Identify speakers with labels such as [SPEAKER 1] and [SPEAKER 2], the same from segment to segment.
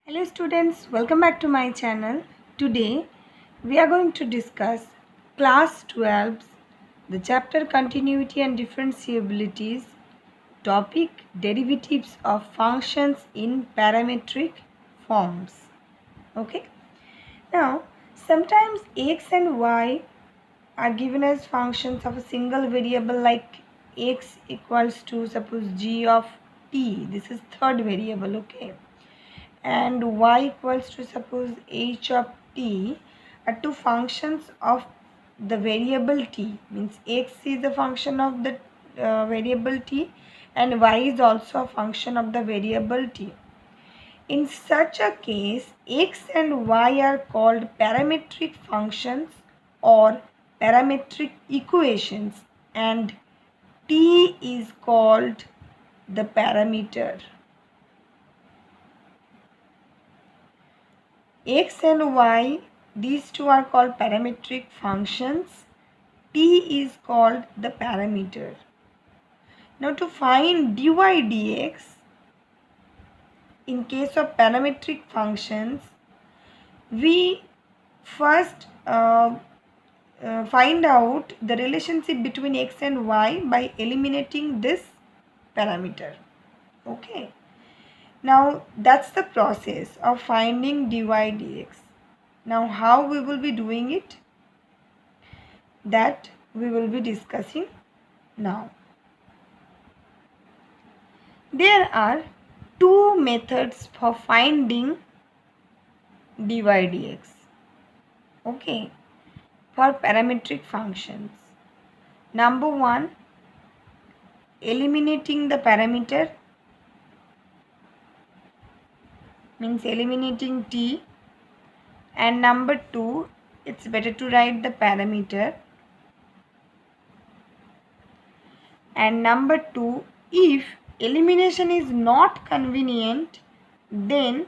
[SPEAKER 1] Hello students, welcome back to my channel. Today we are going to discuss class 12's the chapter continuity and differentiabilities topic derivatives of functions in parametric forms. Okay. Now sometimes x and y are given as functions of a single variable like x equals to suppose g of t. This is third variable, okay, and y equals to suppose h of t are two functions of the variable t, means x is a function of the variable t and y is also a function of the variable t. In such a case, x and y are called parametric functions or parametric equations and t is called the parameter. X and y, these two are called parametric functions. T is called the parameter. Now to find dy dx, in case of parametric functions, we first find out the relationship between x and y by eliminating this parameter. Okay. Now that's the process of finding dy dx. Now how we will be doing it? That we will be discussing now. There are two methods for finding dy dx. Okay, for parametric functions. Number one, eliminating the parameter, means eliminating t, and number two, it's better to write the parameter, and number two, if elimination is not convenient, then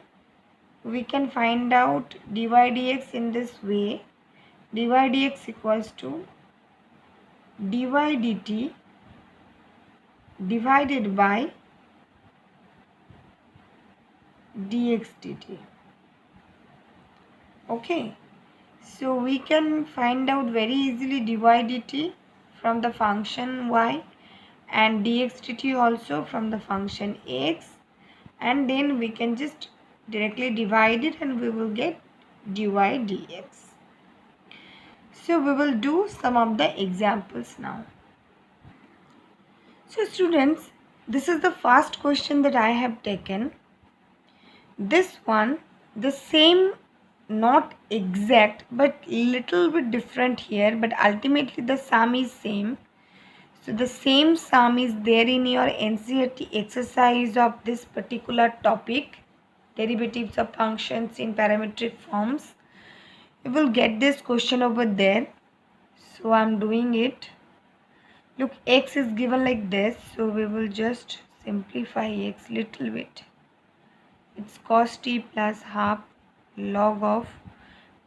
[SPEAKER 1] we can find out dy dx in this way. Dy dx equals to dy dt divided by dx dt. Okay, so we can find out very easily dy dt from the function y and dx dt also from the function x, and then we can just directly divide it and we will get dy dx. So we will do some of the examples now. So students, this is the first question that I have taken. This one, the same, not exact but little bit different here, but ultimately the sum is same. So the same sum is there in your NCERT exercise of this particular topic, derivatives of functions in parametric forms. You will get this question over there. So I am doing it. Look, x is given like this, so we will just simplify x little bit. It's cos t plus half log of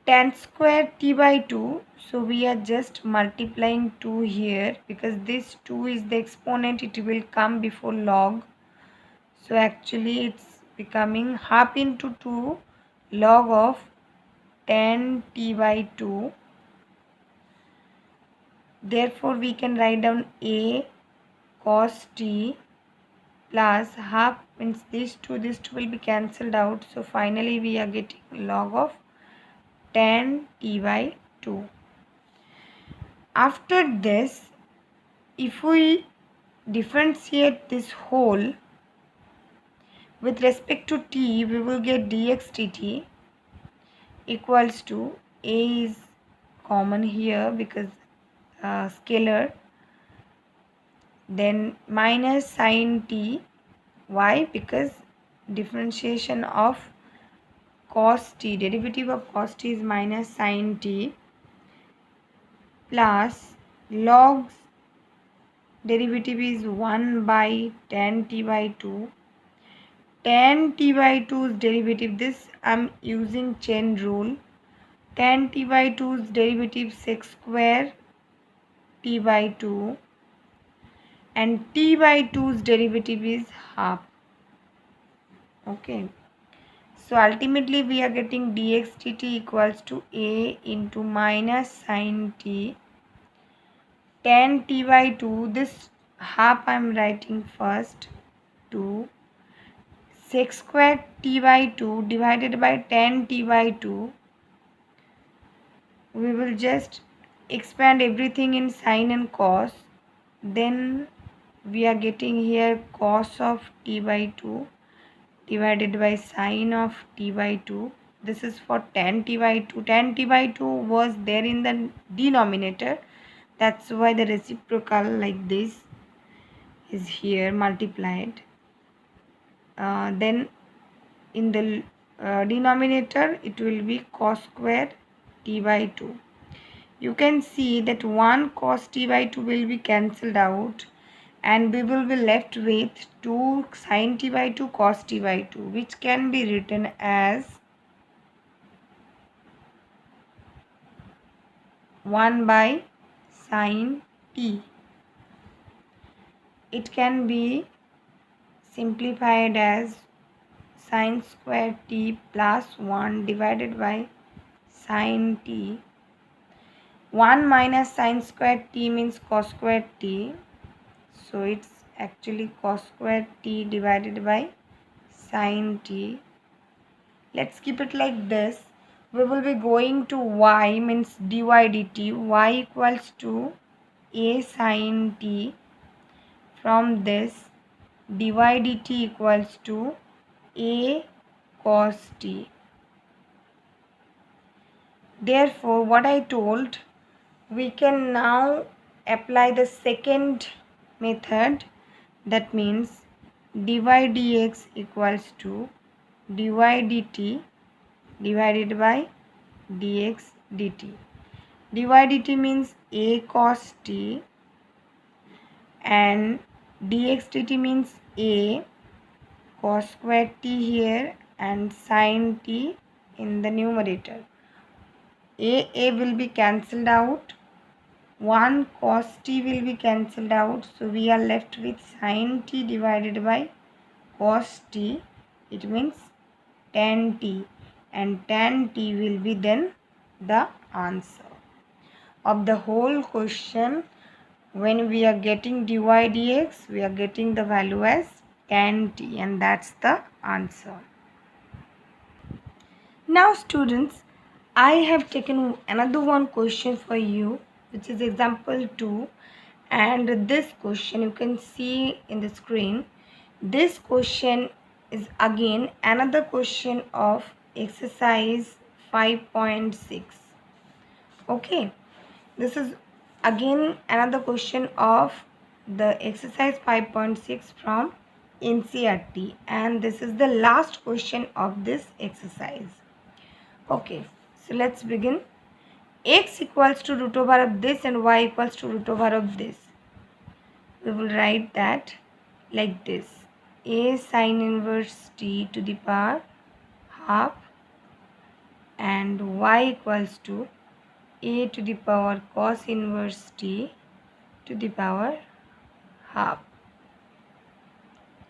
[SPEAKER 1] tan square t by 2. So we are just multiplying 2 here because this 2 is the exponent, it will come before log. So actually it's becoming half into 2 log of tan t by 2. Therefore we can write down a cos t plus half, means this 2 will be cancelled out. So finally we are getting log of tan t by 2. After this, if we differentiate this whole with respect to t, we will get dx dt equals to, a is common here because scalar, then minus sin t. Why? Because differentiation of cos t, derivative of cos t is minus sin t, plus log derivative is 1 by tan t by 2. Tan t by 2's derivative, this I am using chain rule. Tan t by 2's derivative sec square t by 2, and t by 2's derivative is half. Okay, So ultimately we are getting dx dt equals to a into minus sine t tan t by 2. This half I am writing first, 2 sec square t by 2 divided by tan t by 2. We will just expand everything in sine and cos. Then we are getting here cos of t by 2 divided by sine of t by 2. This is for tan t by 2. Tan t by 2 was there in the denominator. That's why the reciprocal like this is here multiplied. Then in the denominator it will be cos square t by 2. You can see that 1 cos t by 2 will be cancelled out, and we will be left with 2 sin t by 2 cos t by 2, which can be written as 1 by sin t. It can be simplified as sin square t plus 1 divided by sin t. 1 minus sin square t means cos square t. So it's actually cos square t divided by sin t. Let's keep it like this. We will be going to y means dy dt. Y equals to a sin t. From this dy dt equals to a cos t. Therefore, what I told, we can now apply the second method. That means dy dx equals to dy dt divided by dx dt. Dy dt means a cos t and dx dt means a cos square t here and sin t in the numerator. A will be cancelled out. 1 cos t will be cancelled out. So we are left with sin t divided by cos t. It means tan t. And tan t will be then the answer of the whole question. When we are getting dy dx, we are getting the value as tan t, and that's the answer. Now students, I have taken another one question for you, which is example 2, and this question you can see in the screen. This question is again another question of exercise 5.6. okay, this is again another question of the exercise 5.6 from NCERT, and this is the last question of this exercise. Okay, so let's begin. X equals to root over of this and y equals to root over of this. We will write that like this: a sin inverse t to the power half and y equals to a to the power cos inverse t to the power half.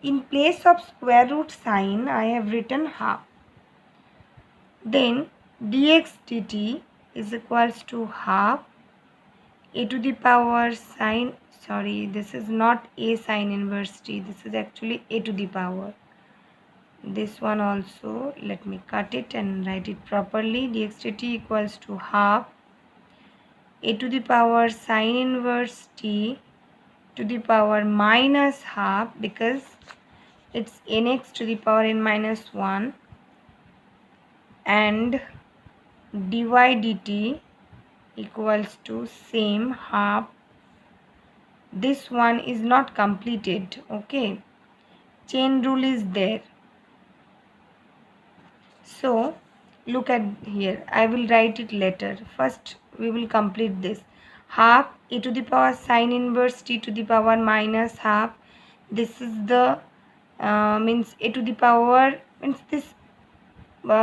[SPEAKER 1] In place of square root sign, I have written half. Then dx dt is equals to half a to the power sine, sorry, this is not a sin inverse t, this is actually a to the power. This one also, let me cut it and write it properly. Dx dt equals to half a to the power sine inverse t to the power minus half, because it's nx to the power n minus 1, and dy dt equals to same half. This one is not completed. Okay, chain rule is there. So look at here, I will write it later. First we will complete this. Half a to the power sine inverse t to the power minus half. This is the means a to the power means this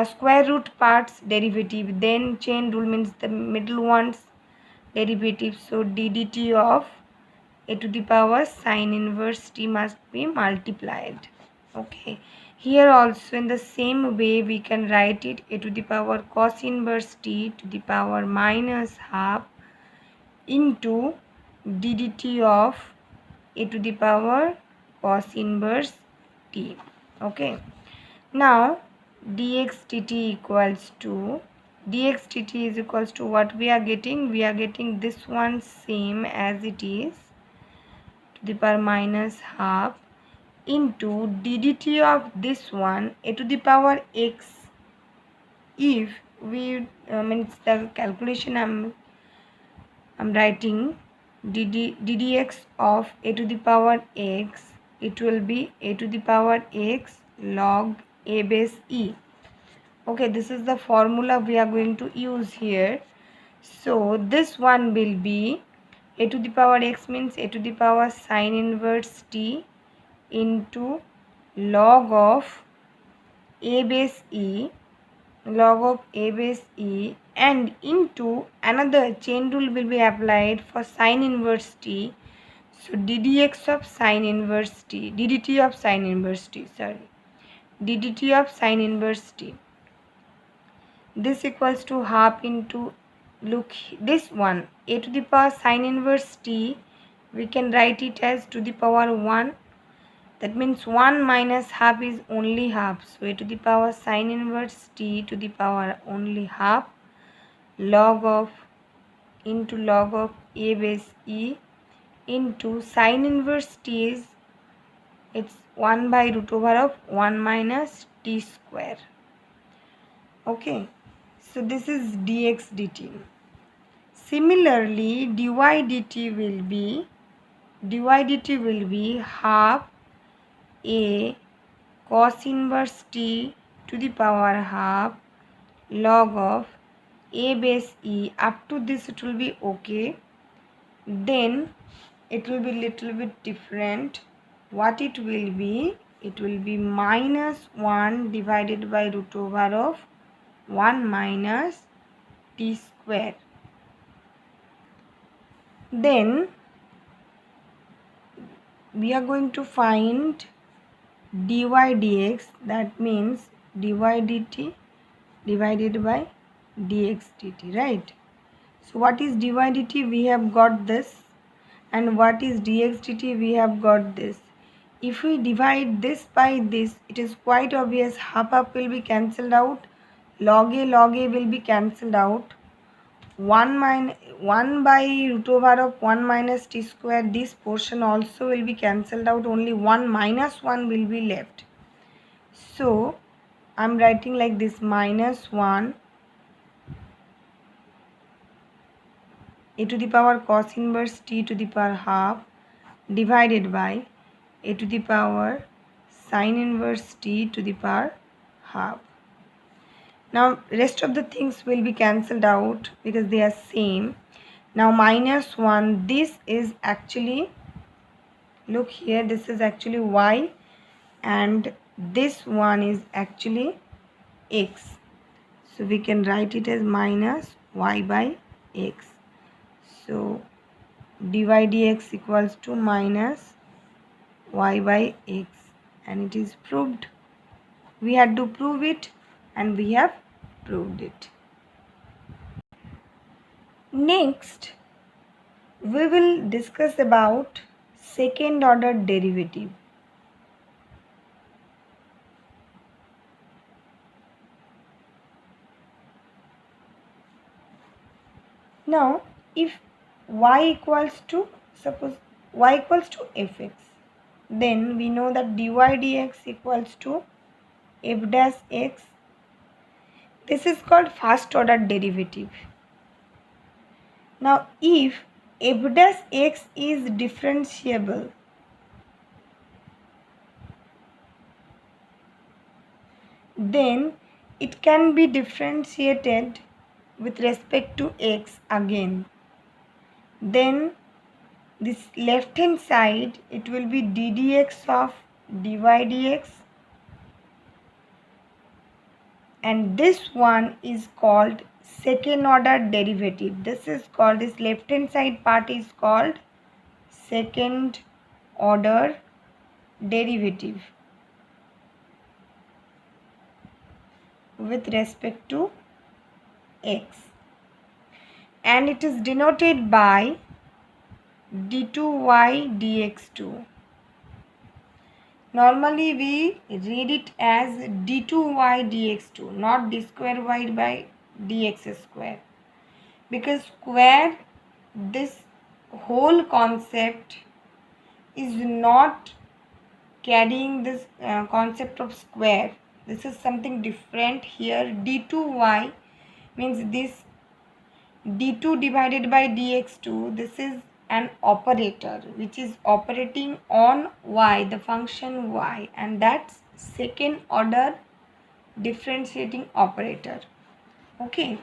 [SPEAKER 1] square root parts derivative, then chain rule means the middle one's derivative. So ddt of a to the power sine inverse t must be multiplied. Okay, Here also in the same way we can write it a to the power cos inverse t to the power minus half into ddt of a to the power cos inverse t. Okay, now dx dt equals to what we are getting? We are getting this one same as it is to the power minus half into ddt of this one a to the power x. If we means the calculation I'm writing ddx of a to the power x, it will be a to the power x log a base e. Okay, this is the formula we are going to use here. So this one will be a to the power x means a to the power sine inverse t into log of a base e, and into another chain rule will be applied for sine inverse t. So ddx of sine inverse t, ddt of sine inverse t, ddt of sine inverse t. This equals to half into, look, this one a to the power sine inverse t, we can write it as to the power 1. That means 1 minus half is only half. So a to the power sine inverse t to the power only half log of into log of a base e into sine inverse t is, it's 1 by root over of 1 minus t square. Okay, so this is dx dt. Similarly, dy dt will be half a cos inverse t to the power half log of a base e. Up to this it will be okay. Then it will be little bit different. What it will be? It will be minus 1 divided by root over of 1 minus t square. Then we are going to find dy dx, that means dy dt divided by dx dt, right? So what is dy dt? We have got this. And what is dx dt? We have got this. If we divide this by this, it is quite obvious half will be cancelled out, log a will be cancelled out, 1 by root over of 1 minus t square, this portion also will be cancelled out, only 1 minus 1 will be left. So I'm writing like this, minus 1 a to the power cos inverse t to the power half divided by a to the power sine inverse t to the power half. Now rest of the things will be cancelled out because they are same. Now minus 1, this is actually, look here, this is actually y and this one is actually x. So we can write it as minus y by x. So dy dx equals to minus y by x, and it is proved. We had to prove it and we have proved it. Next, we will discuss about second order derivative. Now, if y equals to, suppose y equals to fx, then we know that dy dx equals to f dash x. This is called first order derivative. Now, if f dash x is differentiable, then it can be differentiated with respect to x again. Then this left hand side, it will be ddx of dy dx, and this one is called second order derivative. This is called, this left hand side part is called second order derivative. with respect to x, and it is denoted by d2y dx2. Normally we read it as d2y dx2, not d square y by dx square, because square, this whole concept is not carrying this concept of square. This is something different here. d2y means this d2 divided by dx2. This is an operator which is operating on y, the function y, and that's second order differentiating operator. Okay,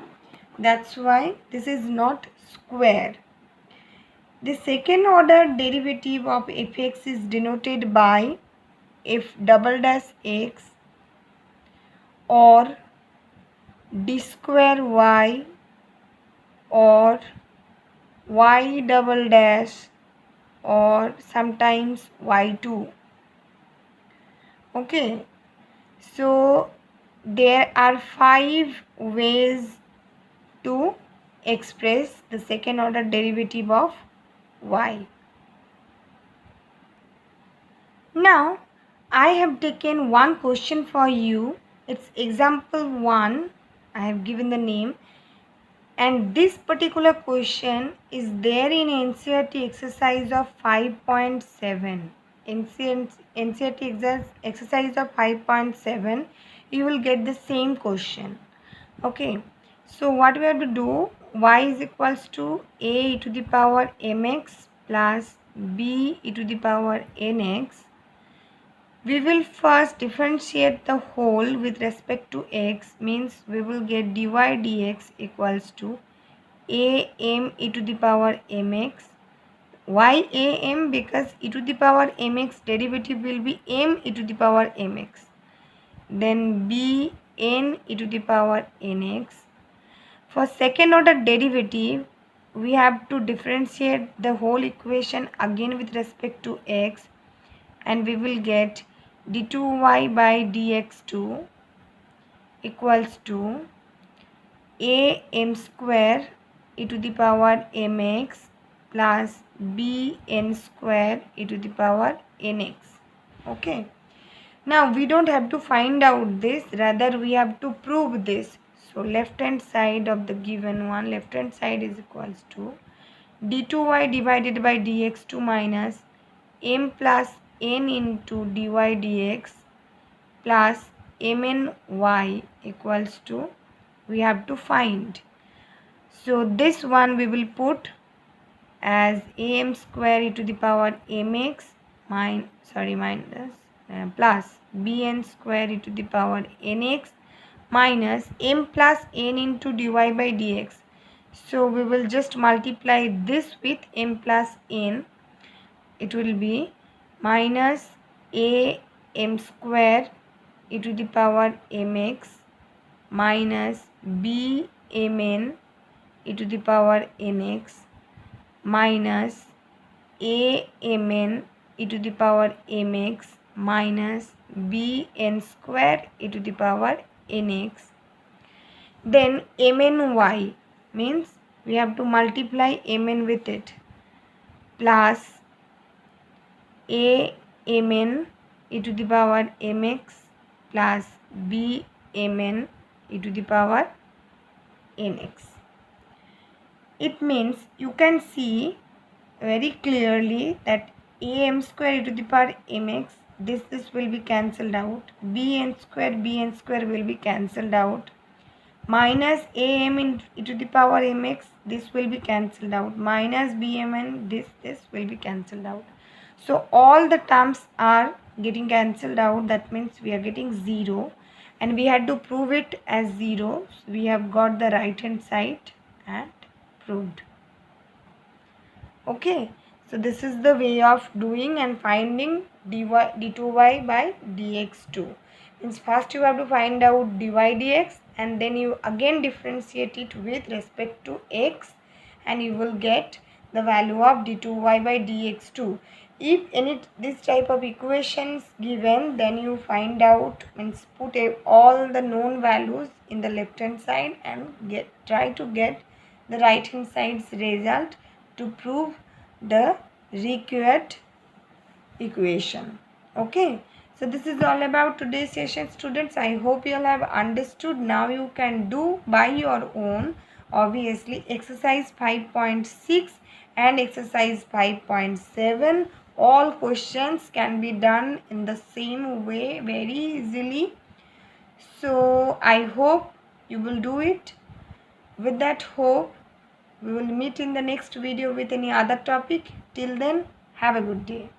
[SPEAKER 1] that's why this is not square. The second order derivative of fx is denoted by f double dash x or d square y or y double dash or sometimes y2. Okay, so there are 5 ways to express the second order derivative of y. Now I have taken one question for you. It's example 1. I have given the name, and this particular question is there in NCERT exercise of 5.7. NCERT exercise of 5.7, you will get the same question. Okay, so what we have to do, y is equals to a e to the power mx plus b e to the power nx. We will first differentiate the whole with respect to x, means we will get dy dx equals to am e to the power mx. Why am? Because e to the power mx derivative will be m e to the power mx. Then b n e to the power nx. For second order derivative, we have to differentiate the whole equation again with respect to x, and we will get d2y by dx2 equals to a m square e to the power mx plus b n square e to the power nx. Okay, now we don't have to find out this, rather we have to prove this. So left hand side of the given one, left hand side is equals to d2y divided by dx2 minus m plus n into dy dx plus mny equals to, we have to find. So this one we will put as am square e to the power mx minus plus bn square e to the power nx minus m plus n into dy by dx. So we will just multiply this with m plus n. It will be minus a m square e to the power mx minus b mn e to the power nx minus a mn e to the power mx minus bn square e to the power nx. Then mny means we have to multiply mn with it, plus a mn e to the power mx plus b mn e to the power nx. It means you can see very clearly that am square e to the power mx, this will be cancelled out, bn square will be cancelled out, minus am e to the power mx, this will be cancelled out, minus bmn, this will be cancelled out. So all the terms are getting cancelled out, that means we are getting 0, and we had to prove it as 0. So we have got the right hand side and proved. Okay, so this is the way of doing and finding d2y by dx2. Means first you have to find out dy dx, and then you again differentiate it with respect to x, and you will get the value of d2y by dx2. if any this type of equations given, then you find out, means put all the known values in the left hand side and try to get the right hand side's result to prove the required equation. Okay, so this is all about today's session, students. I hope you all have understood. Now you can do by your own, obviously, exercise 5.6 and exercise 5.7. All questions can be done in the same way very easily. So I hope you will do it. With that hope, we will meet in the next video with any other topic. Till then, have a good day.